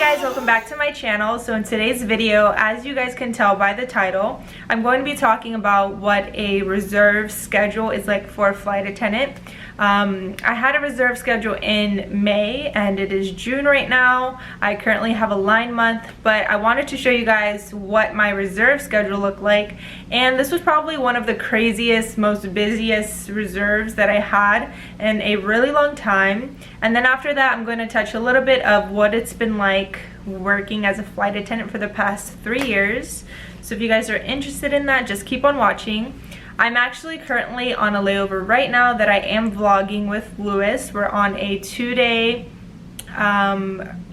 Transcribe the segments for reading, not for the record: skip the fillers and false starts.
guys, welcome back to my channel. So in today's video, as you guys can tell by the title, I'm going to be talking about what a reserve schedule is like for a flight attendant. I had a reserve schedule in May and it is June right now. I currently have a line month, but I wanted to show you guys what my reserve schedule looked like. And this was probably one of the craziest, most busiest reserves that I had in a really long time. And then after that, I'm going to touch a little bit of what it's been like working as a flight attendant for the past 3 years. So if you guys are interested in that, just keep on watching. I'm actually currently on a layover right now that I am vlogging with Lewis. We're on a 2-day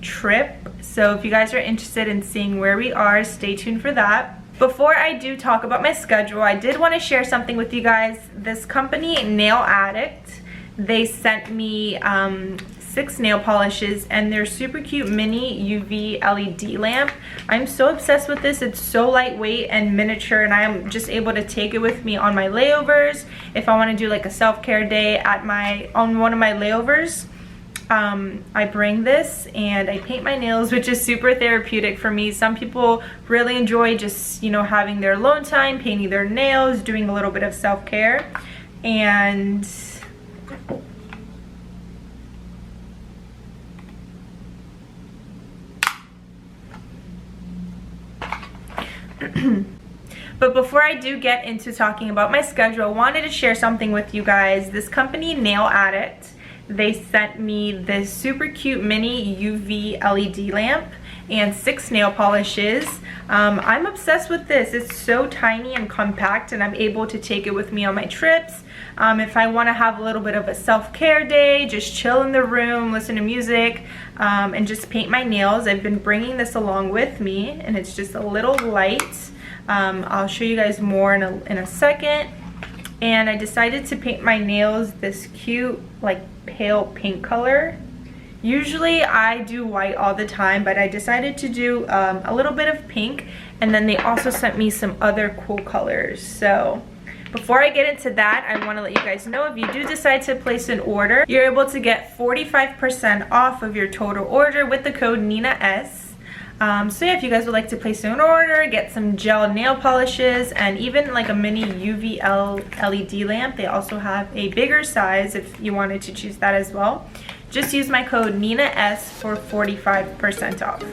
trip. So if you guys are interested in seeing where we are, stay tuned for that. Before I do talk about my schedule, I did want to share something with you guys. This company, Nail Addict, they sent me 6 nail polishes and they're super cute mini UV LED lamp. I'm so obsessed with this. It's so lightweight and miniature, and I am just able to take it with me on my layovers. If I want to do like a self-care day on one of my layovers, I bring this and I paint my nails, which is super therapeutic for me. Some people really enjoy just, you know, having their alone time, painting their nails, doing a little bit of self-care. And but before I do get into talking about my schedule, I wanted to share something with you guys. This company, Nail Addict, they sent me this super cute mini UV LED lamp and 6 nail polishes. I'm obsessed with this. It's so tiny and compact, and I'm able to take it with me on my trips. If I want to have a little bit of a self-care day, just chill in the room, listen to music, and just paint my nails. I've been bringing this along with me, and it's just a little light. I'll show you guys more in a second. And I decided to paint my nails this cute, like, pale pink color. Usually I do white all the time, but I decided to do a little bit of pink, and then they also sent me some other cool colors. So before I get into that, I want to let you guys know, if you do decide to place an order, you're able to get 45% off of your total order with the code NINAS. So yeah, if you guys would like to place an order, get some gel nail polishes, and even like a mini UV LED lamp. They also have a bigger size if you wanted to choose that as well. Just use my code NINAS for 45% off.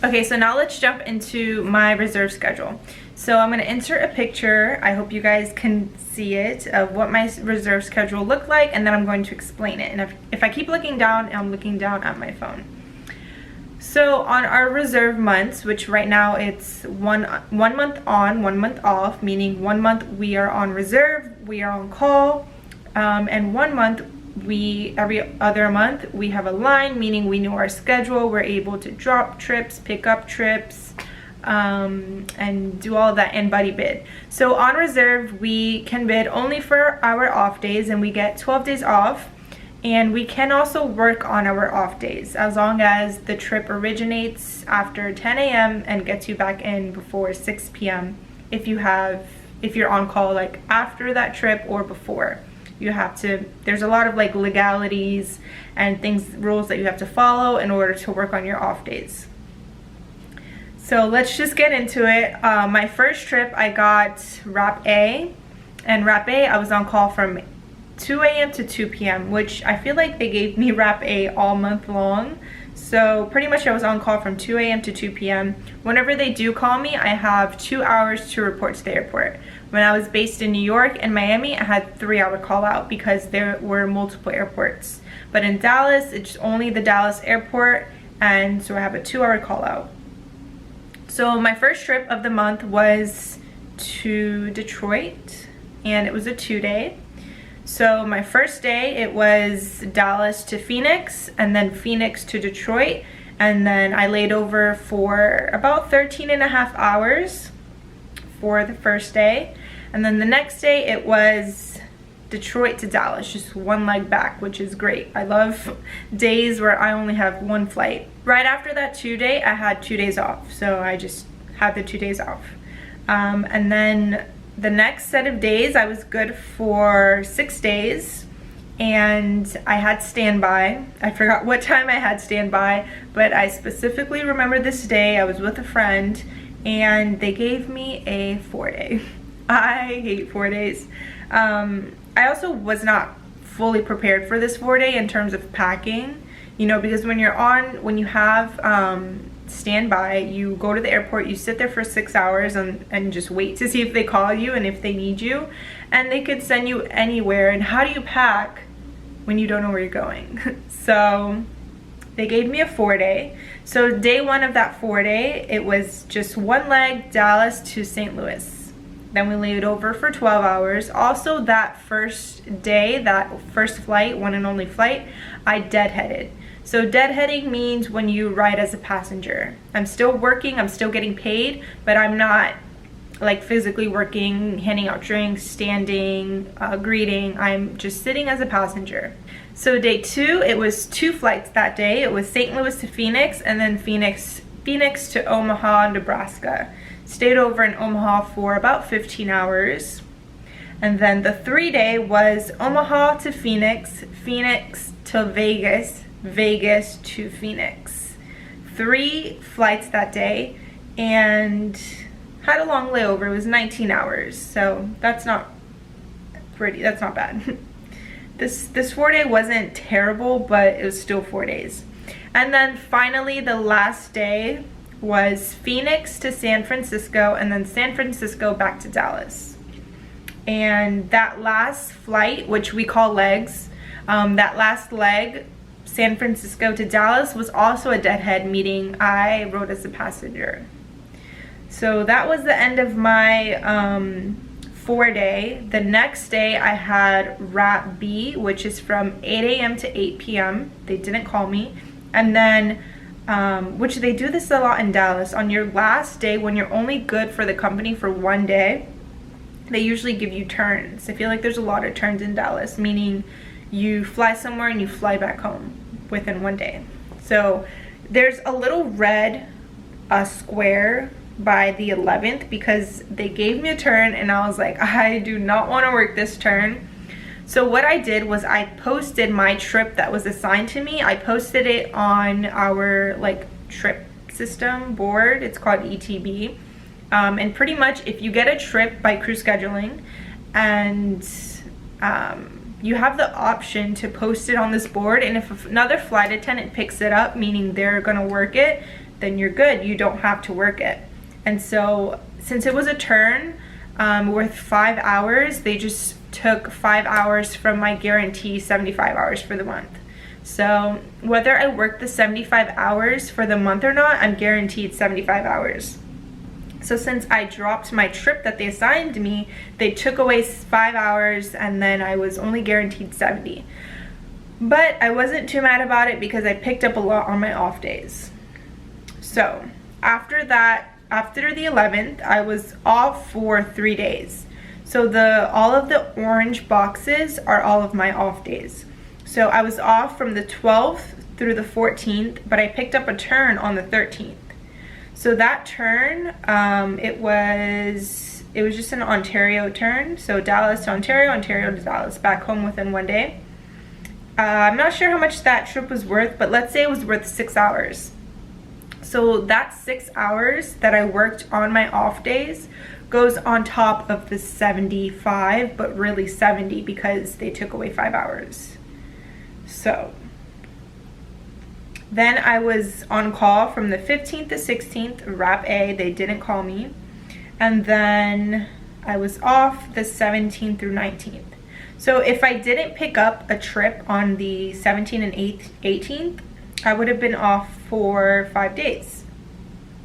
Okay, so now let's jump into my reserve schedule. So I'm going to insert a picture, I hope you guys can see it, of what my reserve schedule looked like, and then I'm going to explain it. And if I keep looking down, I'm looking down at my phone. So on our reserve months, which right now it's one month on, 1 month off, meaning 1 month we are on reserve, we are on call, and 1 month every other month we have a line, meaning we know our schedule. We're able to drop trips, pick up trips, and do all of that and buddy bid. So on reserve, we can bid only for our off days, and we get 12 days off. And we can also work on our off days as long as the trip originates after 10 a.m. and gets you back in before 6 p.m. if you're on call like after that trip or before. You have to, there's a lot of like legalities and rules that you have to follow in order to work on your off days. So let's just get into it. My first trip, I got Wrap A, and Wrap A, I was on call from 2 a.m. to 2 p.m., which I feel like they gave me Wrap A all month long. So pretty much I was on call from 2 a.m. to 2 p.m. Whenever they do call me, I have 2 hours to report to the airport. When I was based in New York and Miami, I had 3-hour call out because there were multiple airports. But in Dallas, it's only the Dallas airport, and so I have a 2-hour call out. So my first trip of the month was to Detroit, and it was a 2-day. So my first day, it was Dallas to Phoenix, and then Phoenix to Detroit, and then I laid over for about 13.5 hours for the first day. And then the next day, it was Detroit to Dallas, just one leg back, which is great. I love days where I only have one flight. Right after that 2-day, I had 2 days off, so I just had the 2 days off. And then the next set of days, I was good for 6 days, and I had standby. I forgot what time I had standby, but I specifically remember this day. I was with a friend, and they gave me a 4-day. I hate 4 days. I also was not fully prepared for this 4-day in terms of packing, you know, because when you have standby, you go to the airport, you sit there for 6 hours and just wait to see if they call you and if they need you, and they could send you anywhere. And how do you pack when you don't know where you're going? So they gave me a 4-day. So day 1 of that 4-day, it was just one leg, Dallas to St. Louis. Then we laid over for 12 hours. Also, that first day, that first flight, one and only flight, I deadheaded. So deadheading means when you ride as a passenger. I'm still working, I'm still getting paid, but I'm not like physically working, handing out drinks, standing, greeting. I'm just sitting as a passenger. So day 2, it was 2 flights that day. It was St. Louis to Phoenix, and then Phoenix to Omaha, Nebraska. Stayed over in Omaha for about 15 hours. And then the 3-day was Omaha to Phoenix, Phoenix to Vegas, Vegas to Phoenix. 3 flights that day, and had a long layover. It was 19 hours, so that's not bad. This 4-day wasn't terrible, but it was still 4 days. And then finally the last day was Phoenix to San Francisco, and then San Francisco back to Dallas. And that last flight, which we call legs, that last leg, San Francisco to Dallas, was also a deadhead, meaning I rode as a passenger. So that was the end of my 4-day. The next day I had Wrap B, which is from 8 a.m. to 8 p.m. They didn't call me. And then which they do this a lot in Dallas, on your last day when you're only good for the company for 1 day, they usually give you turns. I feel like there's a lot of turns in Dallas, meaning you fly somewhere and you fly back home within 1 day. So there's a little red square by the 11th because they gave me a turn and I was like, I do not want to work this turn. So what I did was I posted my trip that was assigned to me. I posted it on our like trip system board. It's called ETB. And pretty much if you get a trip by crew scheduling and you have the option to post it on this board, and if another flight attendant picks it up, meaning they're gonna work it, then you're good. You don't have to work it. And so since it was a turn worth 5 hours, they just took 5 hours from my guarantee 75 hours for the month. So whether I work the 75 hours for the month or not, I'm guaranteed 75 hours. So since I dropped my trip that they assigned me, they took away 5 hours and then I was only guaranteed 70. But I wasn't too mad about it because I picked up a lot on my off days. So after that, after the 11th, I was off for 3 days. So all of the orange boxes are all of my off days. So I was off from the 12th through the 14th, but I picked up a turn on the 13th. So that turn, it was just an Ontario turn. So Dallas to Ontario, Ontario to Dallas, back home within 1 day. I'm not sure how much that trip was worth, but let's say it was worth 6 hours. So that 6 hours that I worked on my off days goes on top of the 75, but really 70 because they took away 5 hours. So then I was on call from the 15th to 16th, Wrap A, they didn't call me. And then I was off the 17th through 19th. So if I didn't pick up a trip on the 17th and 18th, I would have been off for 5 days.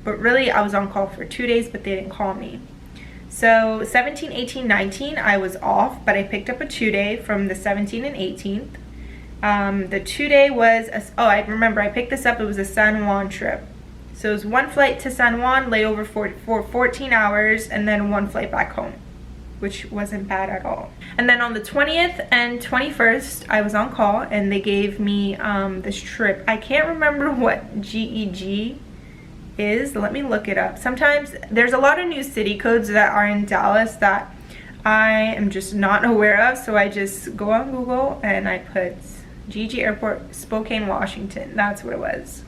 but really I was on call for 2 days, but they didn't call me. So 17, 18, 19, I was off, but I picked up a 2-day from the 17th and 18th. The 2-day was, I remember I picked this up, it was a San Juan trip. So it was one flight to San Juan, layover for 14 hours, and then one flight back home, which wasn't bad at all. And then on the 20th and 21st, I was on call, and they gave me this trip. I can't remember what GEG is. Let me look it up. Sometimes there's a lot of new city codes that are in Dallas that I am just not aware of, so I just go on Google and I put GEG Airport, Spokane, Washington. That's what it was.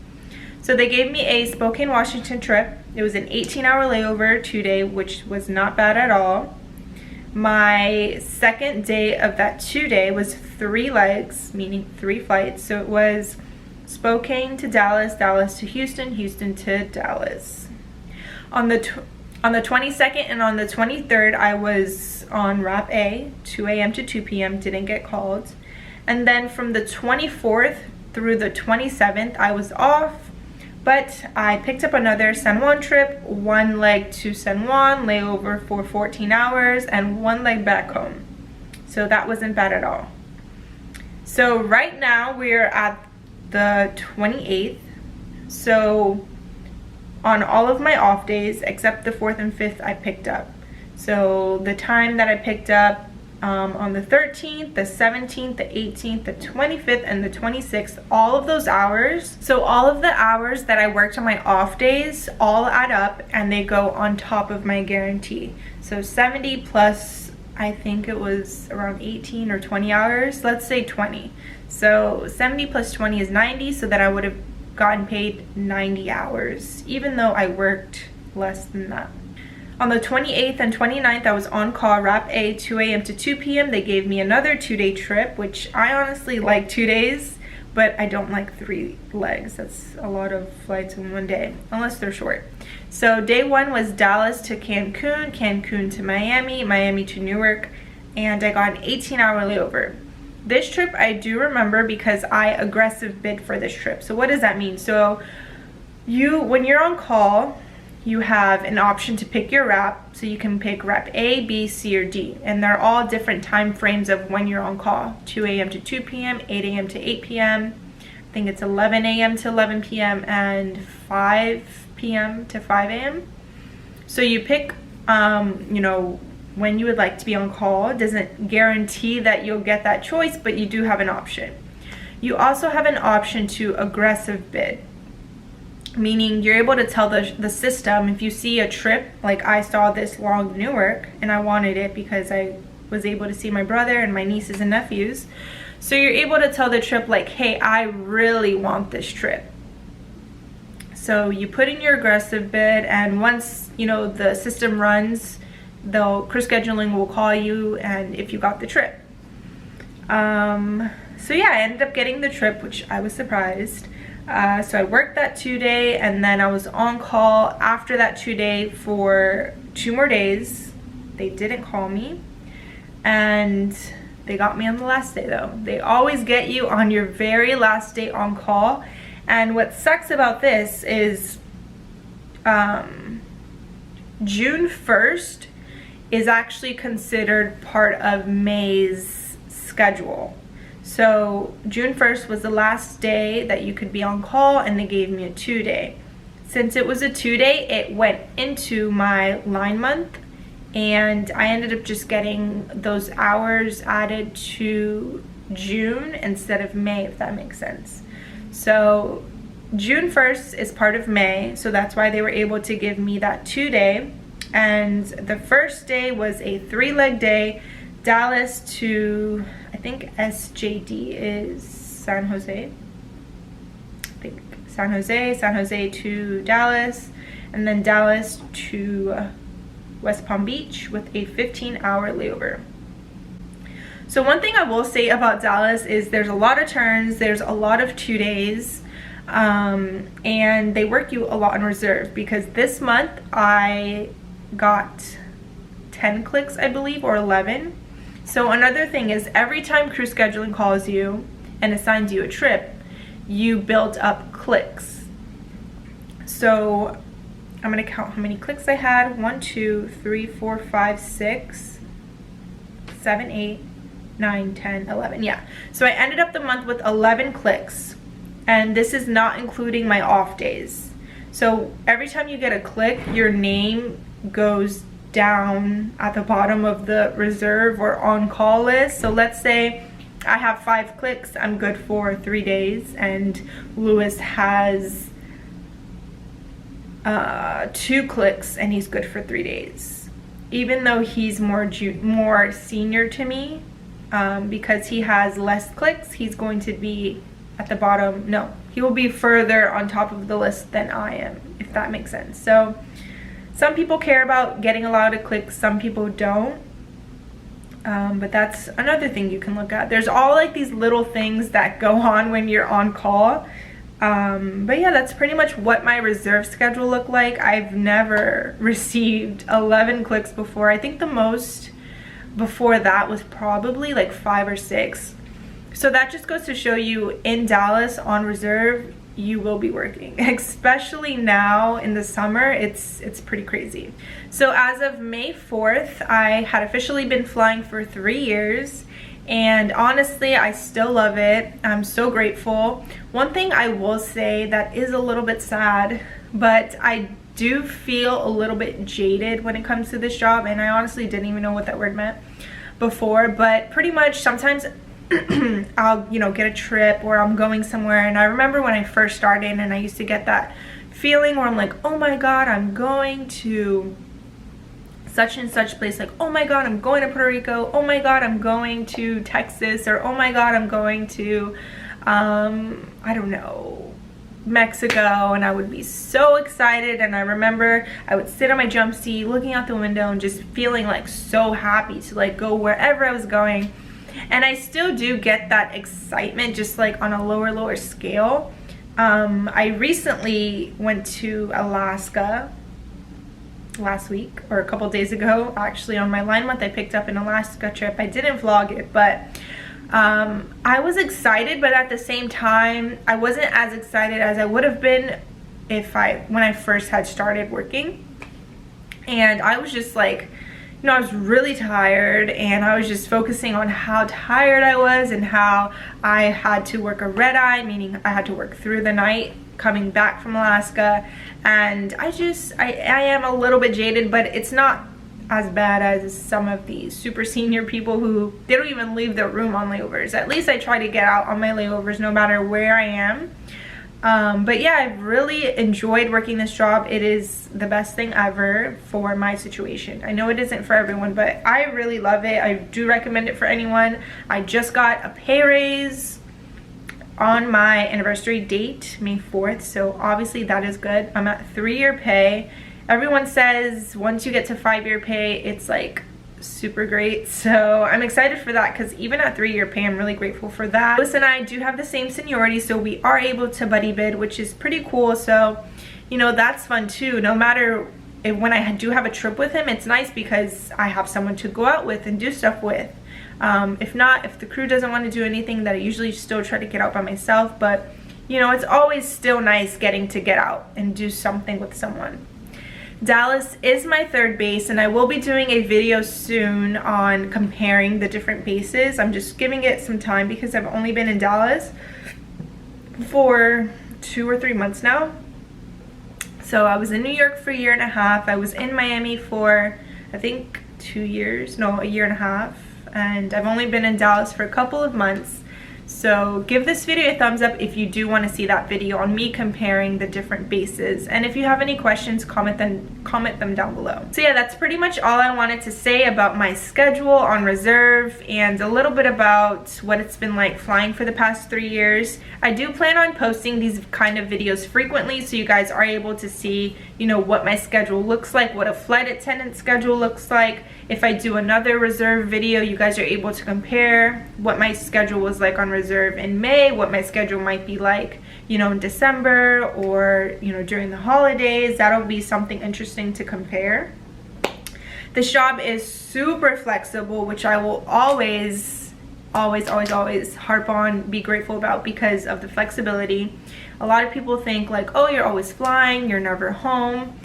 So they gave me a Spokane, Washington trip. It was an 18-hour layover, 2-day, which was not bad at all. My second day of that 2-day was 3 legs, meaning 3 flights. So it was Spokane to Dallas, Dallas to Houston, Houston to Dallas. On the 22nd and on the 23rd, I was on Wrap A, 2 a.m. to 2 p.m., didn't get called. And then from the 24th through the 27th, I was off, but I picked up another San Juan trip, 1 leg to San Juan, layover for 14 hours, and 1 leg back home. So that wasn't bad at all. So right now we're at the 28th. So on all of my off days, except the 4th and 5th, I picked up. So the time that I picked up on the 13th, the 17th, the 18th, the 25th, and the 26th, all of those hours. So all of the hours that I worked on my off days all add up and they go on top of my guarantee. So 70 plus, I think it was around 18 or 20 hours. Let's say 20. So 70 plus 20 is 90, so that I would have gotten paid 90 hours, even though I worked less than that. On the 28th and 29th, I was on call, Wrap A, 2 a.m. to 2 p.m. They gave me another 2-day trip, which I honestly like 2 days, but I don't like 3 legs. That's a lot of flights in one day, unless they're short. So day 1 was Dallas to Cancun, Cancun to Miami, Miami to Newark, and I got an 18-hour layover. This trip I do remember because I aggressive bid for this trip. So what does that mean? So when you're on call, you have an option to pick your wrap. So you can pick wrap A, B, C, or D. And they're all different time frames of when you're on call. 2 a.m. to 2 p.m., 8 a.m. to 8 p.m. I think it's 11 a.m. to 11 p.m. and 5 p.m. to 5 a.m. So you pick, when you would like to be on call. It doesn't guarantee that you'll get that choice, but you do have an option. You also have an option to aggressive bid, meaning you're able to tell the system, if you see a trip, like I saw this long Newark and I wanted it because I was able to see my brother and my nieces and nephews. So you're able to tell the trip like, hey, I really want this trip. So you put in your aggressive bid, and once the system runs, crew scheduling will call you and if you got the trip. So yeah, I ended up getting the trip, which I was surprised. So I worked that 2-day, and then I was on call after that 2-day for 2 more days. They didn't call me, and they got me on the last day though. They always get you on your very last day on call. And what sucks about this is June 1st is actually considered part of May's schedule. So June 1st was the last day that you could be on call, and they gave me a 2-day. Since it was a 2-day, it went into my line month, and I ended up just getting those hours added to June instead of May, if that makes sense. So June 1st is part of May, so that's why they were able to give me that 2-day. And the first day was a 3-leg day, Dallas to, I think SJD is San Jose. I think San Jose to Dallas, and then Dallas to West Palm Beach with a 15-hour layover. So one thing I will say about Dallas is there's a lot of turns, there's a lot of 2 days, and they work you a lot in reserve, because this month I got 10 clicks, I believe, or 11. So another thing is, every time crew scheduling calls you and assigns you a trip, you build up clicks. So I'm gonna count how many clicks I had. 1, 2, 3, 4, 5, 6, 7, 8, 9, 10, 11. Yeah, so I ended up the month with 11 clicks, and this is not including my off days. So every time you get a click, your name goes down at the bottom of the reserve or on call list. So let's say I have 5 clicks, I'm good for 3 days, and Lewis has 2 clicks and he's good for 3 days. Even though he's more senior to me, because he has less clicks, he's going to be at the bottom. No, he will be further on top of the list than I am, if that makes sense. So some people care about getting a lot of clicks, some people don't. But that's another thing you can look at. There's all like these little things that go on when you're on call. But yeah, that's pretty much what my reserve schedule looked like. I've never received 11 clicks before. I think the most before that was probably like 5 or 6. So that just goes to show you, in Dallas on reserve, you will be working, especially now in the summer. It's pretty crazy. So as of May 4th, I had officially been flying for 3 years, and honestly, I still love it. I'm so grateful. One thing I will say that is a little bit sad, but I do feel a little bit jaded when it comes to this job, and I honestly didn't even know what that word meant before, but pretty much sometimes I'll, you know, get a trip or I'm going somewhere, and I remember when I first started and I used to get that feeling where I'm like, oh my god, I'm going to such and such place, like, oh my god, I'm going to Puerto Rico, oh my god, I'm going to Texas, or oh my god, I'm going to I don't know, Mexico, and I would be so excited. And I remember I would sit on my jump seat looking out the window and just feeling like so happy to like go wherever I was going. And I still do get that excitement, just like on a lower scale. I recently went to Alaska last week, or a couple days ago actually. On my line month, I picked up an Alaska trip. I didn't vlog it, but I was excited, but at the same time I wasn't as excited as I would have been when I first had started working. And I was just like, you know, I was really tired, and I was just focusing on how tired I was and how I had to work a red eye, meaning I had to work through the night coming back from Alaska. And I am a little bit jaded, but it's not as bad as some of these super senior people who, they don't even leave their room on layovers. At least I try to get out on my layovers no matter where I am. But yeah, I've really enjoyed working this job. It is the best thing ever for my situation. I know it isn't for everyone, but I really love it. I do recommend it for anyone. I just got a pay raise on my anniversary date, May 4th, so obviously that is good. I'm at 3-year pay. Everyone says once you get to 5-year pay, it's like super great, so I'm excited for that, because even at 3-year pay, I'm really grateful for that. Lewis and I do have the same seniority, so we are able to buddy bid, which is pretty cool. So, you know, that's fun too. No matter when I do have a trip with him, it's nice because I have someone to go out with and do stuff with. If the crew doesn't want to do anything, that I usually still try to get out by myself, but you know, it's always still nice getting to get out and do something with someone. Dallas is my 3rd base, and I will be doing a video soon on comparing the different bases. I'm just giving it some time because I've only been in Dallas for 2 or 3 months now. So I was in New York for 1.5 years. I was in Miami for, I think, 2 years, no, 1.5 years. And I've only been in Dallas for a couple of months. So give this video a thumbs up if you do want to see that video on me comparing the different bases. And if you have any questions, comment them down below. So yeah, that's pretty much all I wanted to say about my schedule on reserve, and a little bit about what it's been like flying for the past 3 years. I do plan on posting these kind of videos frequently, so you guys are able to see, you know, what my schedule looks like, what a flight attendant schedule looks like. If I do another reserve video, you guys are able to compare what my schedule was like on reserve in May, what my schedule might be like, you know, in December, or, you know, during the holidays. That'll be something interesting to compare. This job is super flexible, which I will always harp on, be grateful about, because of the flexibility. A lot of people think like, oh, you're always flying, you're never home.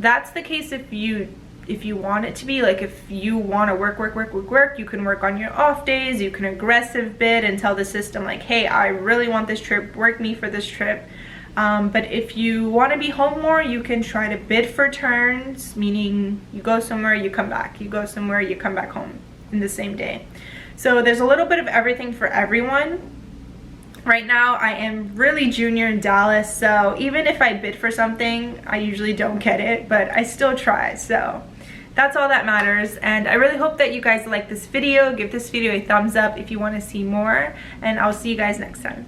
that's the case if you want it to be. Like if you want to work, you can work on your off days, you can aggressive bid and tell the system like, hey, I really want this trip, work me for this trip. But if you want to be home more, you can try to bid for turns, meaning you go somewhere, you come back, you go somewhere, you come back home in the same day. So there's a little bit of everything for everyone. Right now I am really junior in Dallas, so even if I bid for something, I usually don't get it, but I still try. So that's all that matters, and I really hope that you guys like this video. Give this video a thumbs up if you want to see more, and I'll see you guys next time.